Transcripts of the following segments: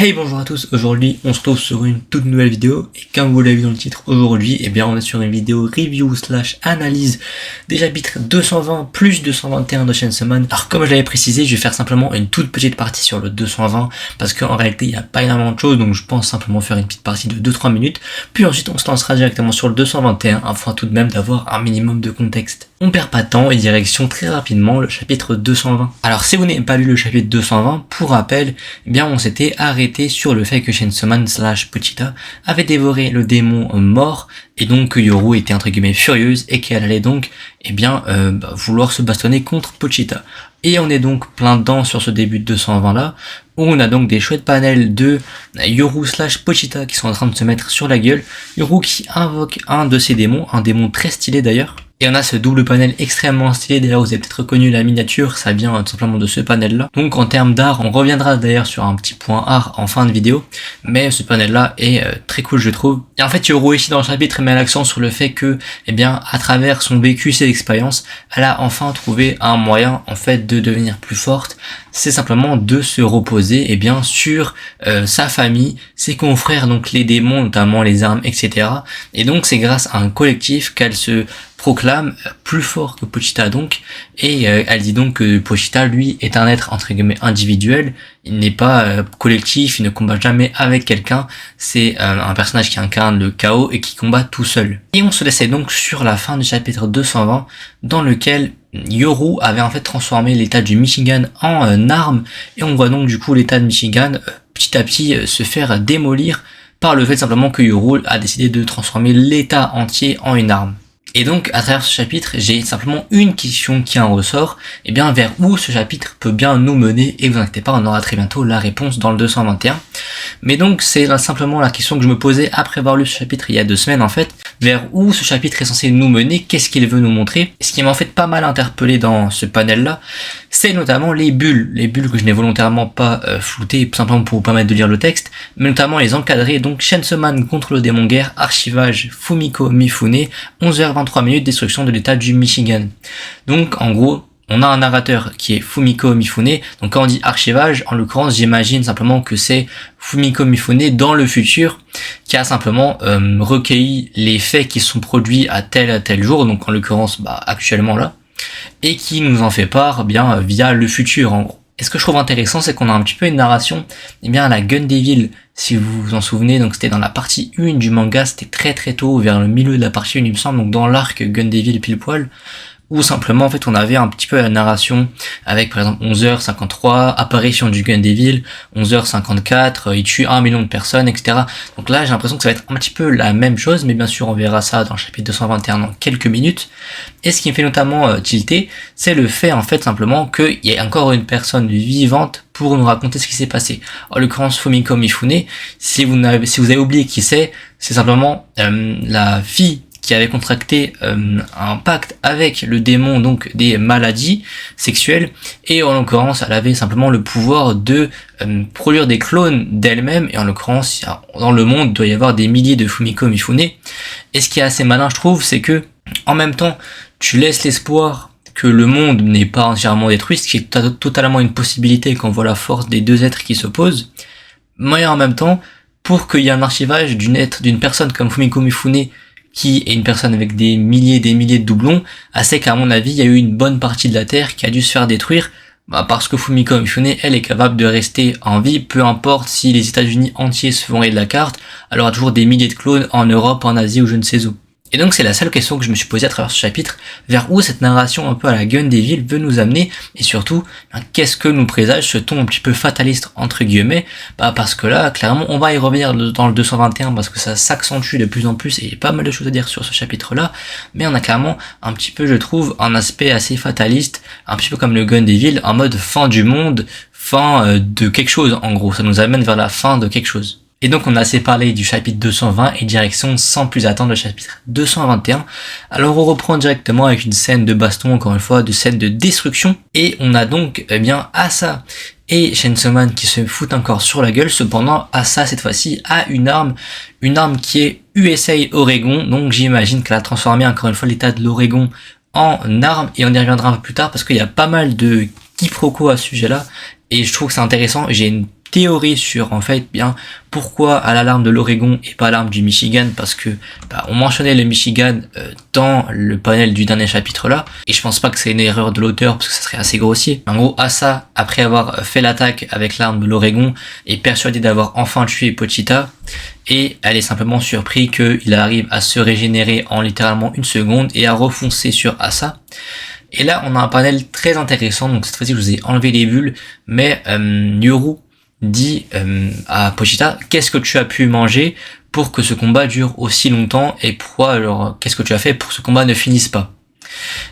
Hey, bonjour à tous, aujourd'hui on se retrouve sur une toute nouvelle vidéo et comme vous l'avez vu dans le titre, aujourd'hui on est sur une vidéo review / analyse des chapitres 220 plus 221 de Chainsaw Man. Alors comme je l'avais précisé, je vais faire simplement une toute petite partie sur le 220 parce qu'en réalité il n'y a pas énormément de choses, donc je pense simplement faire une petite partie de 2-3 minutes, puis ensuite on se lancera directement sur le 221 afin tout de même d'avoir un minimum de contexte. On perd pas de temps et direction très rapidement le chapitre 220. Alors si vous n'avez pas lu le chapitre 220, pour rappel, on s'était arrêté sur le fait que Chainsaw Man / Pochita avait dévoré le démon mort et donc que Yoru était entre guillemets furieuse et qu'elle allait donc vouloir se bastonner contre Pochita. Et on est donc plein dedans sur ce début de 220 là, où on a donc des chouettes panels de Yoru / Pochita qui sont en train de se mettre sur la gueule. Yoru qui invoque un de ses démons, un démon très stylé d'ailleurs. Et on a ce double panel extrêmement stylé, d'ailleurs vous avez peut-être reconnu la miniature, ça vient tout simplement de ce panel là. Donc en termes d'art, on reviendra d'ailleurs sur un petit point art en fin de vidéo, mais ce panel là est très cool je trouve. Et en fait Yoru ici dans le chapitre met l'accent sur le fait que, à travers son vécu, ses expériences, elle a enfin trouvé un moyen en fait de devenir plus forte, c'est simplement de se reposer sur sa famille, ses confrères, donc les démons, notamment les armes, etc. Et donc c'est grâce à un collectif qu'elle se proclame plus fort que Pochita donc, et elle dit donc que Pochita lui est un être entre guillemets individuel, il n'est pas collectif, il ne combat jamais avec quelqu'un, c'est un personnage qui incarne le chaos et qui combat tout seul. Et on se laissait donc sur la fin du chapitre 220 dans lequel Yoru avait en fait transformé l'état du Michigan en arme, et on voit donc du coup l'état de Michigan petit à petit se faire démolir par le fait simplement que Yoru a décidé de transformer l'état entier en une arme. Et donc, à travers ce chapitre, j'ai simplement une question qui en ressort, vers où ce chapitre peut bien nous mener, et vous inquiétez pas, on aura très bientôt la réponse dans le 221. Mais donc, c'est là simplement la question que je me posais après avoir lu ce chapitre il y a 2 semaines en fait, vers où ce chapitre est censé nous mener, qu'est-ce qu'il veut nous montrer. Ce qui m'a en fait pas mal interpellé dans ce panel-là, c'est notamment les bulles que je n'ai volontairement pas floutées, simplement pour vous permettre de lire le texte, mais notamment les encadrer, donc Chainsaw Man contre le démon guerre, archivage Fumiko Mifune, 11h23 minutes, destruction de l'état du Michigan. Donc en gros, on a un narrateur qui est Fumiko Mifune, donc quand on dit archivage, en l'occurrence j'imagine simplement que c'est Fumiko Mifune dans le futur, qui a simplement recueilli les faits qui sont produits à tel jour, donc en l'occurrence actuellement là, et qui nous en fait part via le futur en gros. Et ce que je trouve intéressant, c'est qu'on a un petit peu une narration, à la Gun Devil, si vous vous en souvenez, donc c'était dans la partie 1 du manga, c'était très tôt, vers le milieu de la partie 1 il me semble, donc dans l'arc Gun Devil pile poil, où simplement en fait on avait un petit peu la narration avec par exemple 11h53, apparition du Gun Devil, 11h54, il tue 1 million de personnes, etc. Donc là j'ai l'impression que ça va être un petit peu la même chose, mais bien sûr on verra ça dans le chapitre 221 dans quelques minutes. Et ce qui me fait notamment tilter, c'est le fait en fait simplement qu'il y ait encore une personne vivante pour nous raconter ce qui s'est passé. En l'occurrence Fumiko Mifune, si vous avez oublié qui c'est simplement la fille qui avait contracté un pacte avec le démon donc des maladies sexuelles, et en l'occurrence elle avait simplement le pouvoir de produire des clones d'elle-même, et en l'occurrence dans le monde il doit y avoir des milliers de Fumiko Mifune. Et ce qui est assez malin je trouve, c'est que en même temps tu laisses l'espoir que le monde n'est pas entièrement détruit, ce qui est totalement une possibilité quand on voit la force des deux êtres qui s'opposent, mais en même temps pour qu'il y ait un archivage d'une personne comme Fumiko Mifune qui est une personne avec des milliers de doublons, c'est qu'à mon avis, il y a eu une bonne partie de la Terre qui a dû se faire détruire, parce que Fumiko Mifune, elle est capable de rester en vie, peu importe si les États-Unis entiers se font rayer de la carte, elle aura toujours des milliers de clones en Europe, en Asie ou je ne sais où. Et donc c'est la seule question que je me suis posée à travers ce chapitre, vers où cette narration un peu à la Gun Devil veut nous amener, et surtout, qu'est-ce que nous présage ce ton un petit peu fataliste entre guillemets, parce que là, clairement, on va y revenir dans le 221, parce que ça s'accentue de plus en plus, et il y a pas mal de choses à dire sur ce chapitre-là, mais on a clairement un petit peu, je trouve, un aspect assez fataliste, un petit peu comme le Gun Devil, en mode fin du monde, fin de quelque chose, en gros, ça nous amène vers la fin de quelque chose. Et donc on a assez parlé du chapitre 220 et direction sans plus attendre le chapitre 221. Alors on reprend directement avec une scène de baston, encore une fois, de scène de destruction. Et on a donc Asa et Chainsaw Man qui se foutent encore sur la gueule. Cependant Asa cette fois-ci a une arme qui est USA Oregon. Donc j'imagine qu'elle a transformé encore une fois l'état de l'Oregon en arme, et on y reviendra un peu plus tard parce qu'il y a pas mal de quiproquos à ce sujet-là. Et je trouve que c'est intéressant, j'ai une théorie sur en fait bien pourquoi à l'alarme de l'Oregon et pas à l'alarme du Michigan, parce que on mentionnait le Michigan dans le panel du dernier chapitre là, et je pense pas que c'est une erreur de l'auteur parce que ça serait assez grossier. En gros, Asa, après avoir fait l'attaque avec l'arme de l'Oregon, est persuadé d'avoir enfin tué Pochita, et elle est simplement surpris qu'il arrive à se régénérer en littéralement une seconde et à refoncer sur Asa. Et là, on a un panel très intéressant, donc cette fois-ci je vous ai enlevé les bulles, mais Yoru dit à Pochita, qu'est-ce que tu as pu manger pour que ce combat dure aussi longtemps, et pourquoi alors qu'est-ce que tu as fait pour que ce combat ne finisse pas.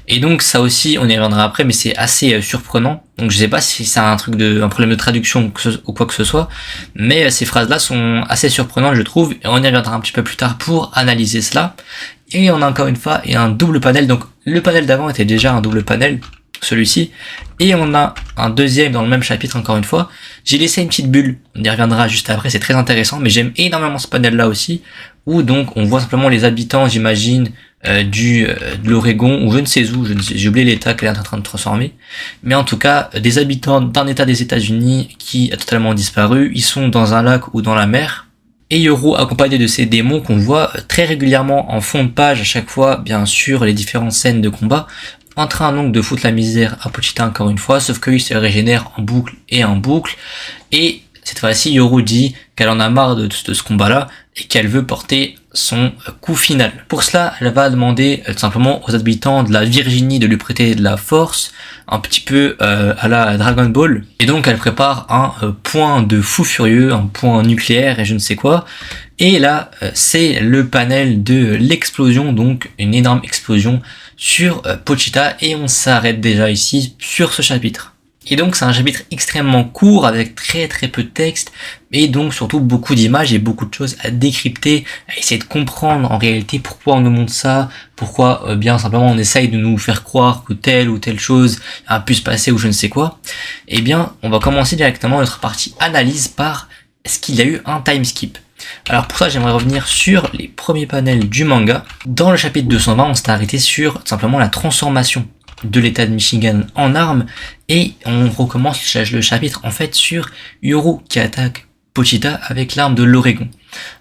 Et donc ça aussi, on y reviendra après, mais c'est assez surprenant. Donc je sais pas si c'est un problème de traduction ou quoi que ce soit, mais ces phrases-là sont assez surprenantes, je trouve, et on y reviendra un petit peu plus tard pour analyser cela. Et on a encore une fois un double panel, donc le panel d'avant était déjà un double panel, celui-ci, et on a un deuxième dans le même chapitre encore une fois. J'ai laissé une petite bulle, on y reviendra juste après, c'est très intéressant, mais j'aime énormément ce panel là aussi, où donc on voit simplement les habitants, j'imagine, de l'Oregon, ou je ne sais où, j'ai oublié l'état qu'elle est en train de transformer, mais en tout cas, des habitants d'un état des États-Unis qui a totalement disparu, ils sont dans un lac ou dans la mer, et Yoru accompagné de ces démons qu'on voit très régulièrement en fond de page à chaque fois, bien sûr, les différentes scènes de combat, en train donc de foutre la misère à Pochita encore une fois, sauf qu'il se régénère en boucle et en boucle, et cette fois-ci Yoru dit qu'elle en a marre de ce combat-là, et qu'elle veut porter son coup final. Pour cela, elle va demander simplement aux habitants de la Virginie de lui prêter de la force, un petit peu à la Dragon Ball, et donc elle prépare un point de fou furieux, un point nucléaire et je ne sais quoi, et là c'est le panel de l'explosion, donc une énorme explosion sur Pochita, et on s'arrête déjà ici sur ce chapitre. Et donc c'est un chapitre extrêmement court avec très peu de texte, et donc surtout beaucoup d'images et beaucoup de choses à décrypter, à essayer de comprendre en réalité pourquoi on nous montre ça, pourquoi bien simplement on essaye de nous faire croire que telle ou telle chose a pu se passer ou je ne sais quoi. Et bien on va commencer directement notre partie analyse par est-ce qu'il y a eu un time skip. Alors pour ça j'aimerais revenir sur les premiers panels du manga. Dans le chapitre 220 on s'est arrêté sur simplement la transformation de l'état de Michigan en arme, et on recommence le chapitre en fait sur Yoru qui attaque Pochita avec l'arme de l'Oregon.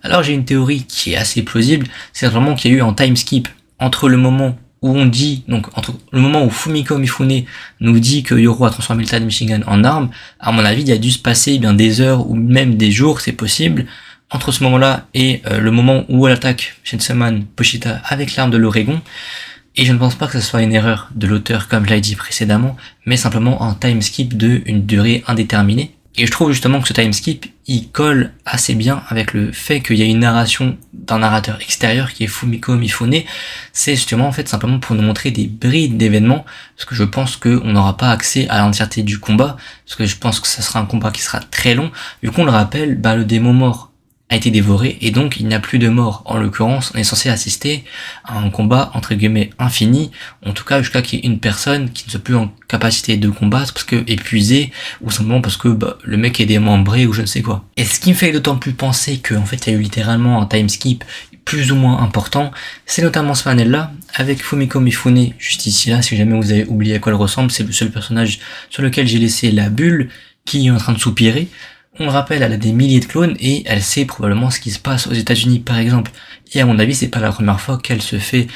Alors j'ai une théorie qui est assez plausible, c'est simplement qu'il y a eu un time skip entre le moment où on dit, donc entre le moment où Fumiko Mifune nous dit que Yoru a transformé l'état de Michigan en arme. À mon avis il y a dû se passer bien des heures ou même des jours, c'est possible, entre ce moment-là et le moment où elle attaque Shenseman Pochita avec l'arme de l'Oregon. Et je ne pense pas que ce soit une erreur de l'auteur comme je l'ai dit précédemment, mais simplement un time skip de une durée indéterminée. Et je trouve justement que ce time skip, il colle assez bien avec le fait qu'il y a une narration d'un narrateur extérieur qui est Fumiko Mifune. C'est justement en fait simplement pour nous montrer des brides d'événements, parce que je pense qu'on n'aura pas accès à l'entièreté du combat, parce que je pense que ça sera un combat qui sera très long. Vu qu'on le rappelle, le démon mort a été dévoré, et donc il n'y a plus de mort. En l'occurrence, on est censé assister à un combat entre guillemets infini, en tout cas jusqu'à qu'il y ait une personne qui ne soit plus en capacité de combattre parce que épuisé, ou simplement parce que le mec est démembré ou je ne sais quoi. Et ce qui me fait d'autant plus penser que en fait il y a eu littéralement un time skip plus ou moins important, c'est notamment ce panel là avec Fumiko Mifune juste ici là. Si jamais vous avez oublié à quoi elle ressemble, c'est le seul personnage sur lequel j'ai laissé la bulle qui est en train de soupirer. On le rappelle, elle a des milliers de clones et elle sait probablement ce qui se passe aux États-Unis par exemple. Et à mon avis, c'est pas la première fois qu'elle se fait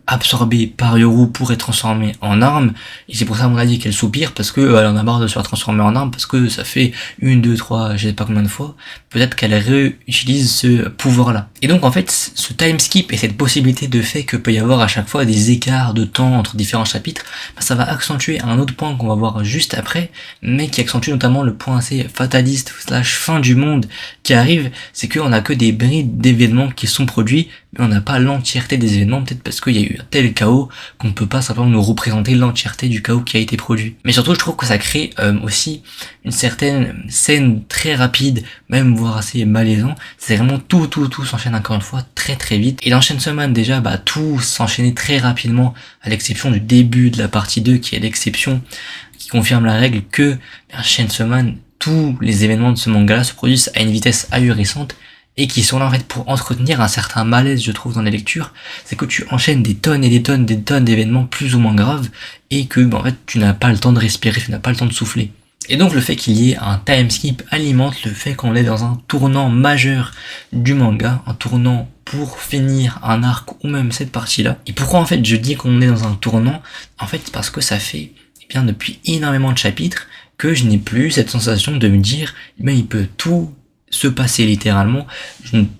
absorber par Yoru pour être transformée en arme. Et c'est pour ça à mon avis qu'elle soupire, parce que elle en a marre de se faire transformer en arme, parce que ça fait 1, 2, 3, je sais pas combien de fois. Peut-être qu'elle réutilise ce pouvoir-là. Et donc en fait, ce time skip et cette possibilité de fait que peut y avoir à chaque fois des écarts de temps entre différents chapitres, ça va accentuer un autre point qu'on va voir juste après, mais qui accentue notamment le point assez fataliste / fin du monde qui arrive, c'est qu'on a que des brides d'événements qui sont produits, mais on n'a pas l'entièreté des événements, peut-être parce qu'il y a eu un tel chaos qu'on ne peut pas simplement nous représenter l'entièreté du chaos qui a été produit. Mais surtout, je trouve que ça crée aussi une certaine scène très rapide, même voire assez malaisant. C'est vraiment tout s'enchaîne encore une fois très vite. Et dans Chainsaw Man déjà, tout s'enchaînait très rapidement, à l'exception du début de la partie 2 qui est l'exception, qui confirme la règle que Chainsaw Man, tous les événements de ce manga-là se produisent à une vitesse ahurissante, et qui sont là en fait pour entretenir un certain malaise, je trouve, dans les lectures. C'est que tu enchaînes des tonnes d'événements plus ou moins graves, et que en fait tu n'as pas le temps de respirer, tu n'as pas le temps de souffler. Et donc le fait qu'il y ait un time skip alimente le fait qu'on est dans un tournant majeur du manga, un tournant pour finir un arc ou même cette partie-là. Et pourquoi en fait je dis qu'on est dans un tournant? En fait parce que ça fait bien depuis énormément de chapitres que je n'ai plus cette sensation de me dire mais il peut tout se passer littéralement,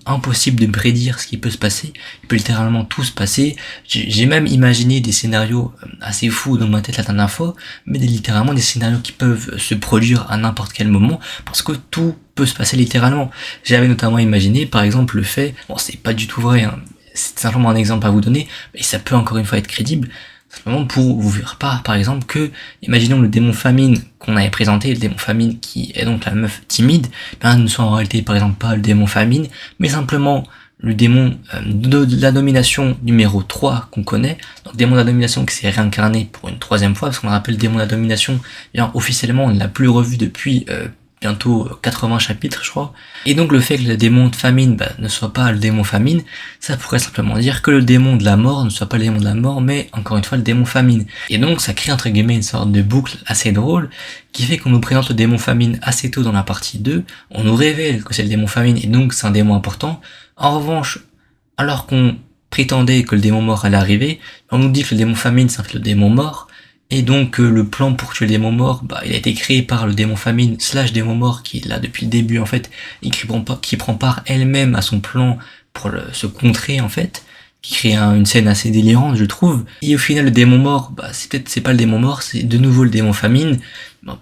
impossible de prédire ce qui peut se passer, il peut littéralement tout se passer. J'ai même imaginé des scénarios assez fous dans ma tête la dernière fois, mais littéralement des scénarios qui peuvent se produire à n'importe quel moment, parce que tout peut se passer littéralement. J'avais notamment imaginé par exemple le fait, bon c'est pas du tout vrai, hein, c'est simplement un exemple à vous donner, mais ça peut encore une fois être crédible, simplement pour vous faire part, par exemple, que, imaginons le démon famine qu'on avait présenté, le démon famine qui est donc la meuf timide, ben, ne soit en réalité, par exemple, pas le démon famine, mais simplement le démon de la domination numéro 3 qu'on connaît, donc démon de la domination qui s'est réincarné pour une troisième fois, parce qu'on rappelle le démon de la domination, bien, officiellement, on ne l'a plus revu depuis bientôt 80 chapitres je crois, et donc le fait que le démon de famine ne soit pas le démon famine, ça pourrait simplement dire que le démon de la mort ne soit pas le démon de la mort, mais encore une fois le démon famine, et donc ça crée entre guillemets une sorte de boucle assez drôle, qui fait qu'on nous présente le démon famine assez tôt dans la partie 2, on nous révèle que c'est le démon famine, et donc c'est un démon important. En revanche, alors qu'on prétendait que le démon mort allait arriver, on nous dit que le démon famine c'est en fait le démon mort, et donc le plan pour tuer le démon mort, il a été créé par le démon famine / démon mort qui est là depuis le début en fait, et qui prend part elle-même à son plan pour se contrer en fait, qui crée une scène assez délirante je trouve. Et au final le démon mort, c'est pas le démon mort, c'est de nouveau le démon famine,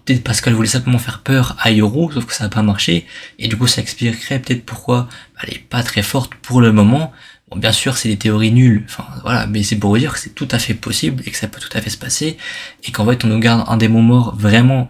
peut-être parce qu'elle voulait simplement faire peur à Yoru, sauf que ça n'a pas marché, et du coup ça expliquerait peut-être pourquoi elle est pas très forte pour le moment. Bon, bien sûr, c'est des théories nulles, enfin voilà, mais c'est pour vous dire que c'est tout à fait possible et que ça peut tout à fait se passer, et qu'en fait on nous garde un démon mort vraiment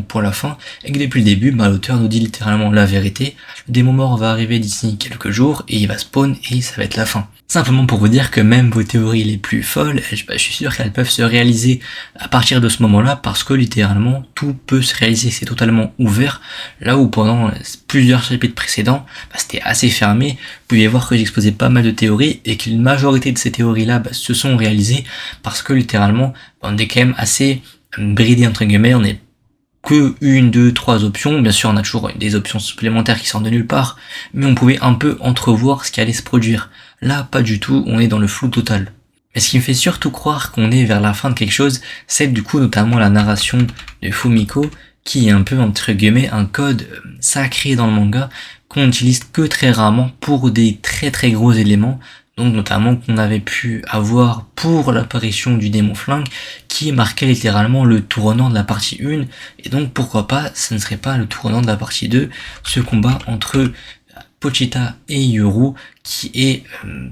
pour la fin, et que depuis le début, l'auteur nous dit littéralement la vérité, le démon mort va arriver d'ici quelques jours, et il va spawn, et ça va être la fin. Simplement pour vous dire que même vos théories les plus folles, je suis sûr qu'elles peuvent se réaliser à partir de ce moment-là, parce que littéralement tout peut se réaliser, c'est totalement ouvert, là où pendant plusieurs chapitres précédents, c'était assez fermé. Vous pouvez voir que j'exposais pas mal de théories, et qu'une majorité de ces théories-là se sont réalisées, parce que littéralement, on est quand même assez bridé entre guillemets, on est que 1, 2, 3 options, bien sûr on a toujours des options supplémentaires qui sortent de nulle part, mais on pouvait un peu entrevoir ce qui allait se produire. Là, pas du tout, on est dans le flou total. Mais ce qui me fait surtout croire qu'on est vers la fin de quelque chose, c'est du coup notamment la narration de Fumiko, qui est un peu entre guillemets un code sacré dans le manga, qu'on n'utilise que très rarement pour des très gros éléments, donc notamment qu'on avait pu avoir pour l'apparition du démon flingue, qui marquait littéralement le tournant de la partie 1, et donc pourquoi pas, ce ne serait pas le tournant de la partie 2, ce combat entre Pochita et Yoru, qui est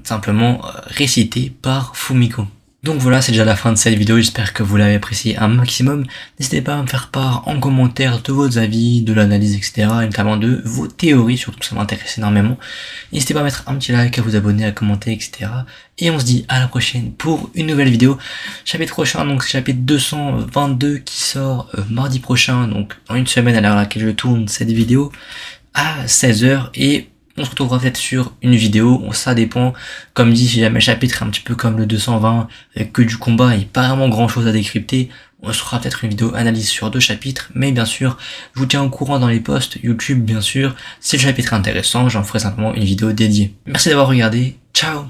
simplement récité par Fumiko. Donc voilà, c'est déjà la fin de cette vidéo, j'espère que vous l'avez apprécié un maximum. N'hésitez pas à me faire part en commentaire de vos avis, de l'analyse, etc. et notamment de vos théories, surtout ça m'intéresse énormément. N'hésitez pas à mettre un petit like, à vous abonner, à commenter, etc. Et on se dit à la prochaine pour une nouvelle vidéo. Chapitre prochain, donc c'est chapitre 222 qui sort mardi prochain, donc dans une semaine à l'heure à laquelle je tourne cette vidéo, à 16h, et on se retrouvera peut-être sur une vidéo, ça dépend, comme dit, si jamais le chapitre est un petit peu comme le 220, avec que du combat et pas vraiment grand chose à décrypter, on se fera peut-être une vidéo analyse sur 2 chapitres, mais bien sûr, je vous tiens au courant dans les posts YouTube, bien sûr, si le chapitre est intéressant, j'en ferai simplement une vidéo dédiée. Merci d'avoir regardé, ciao!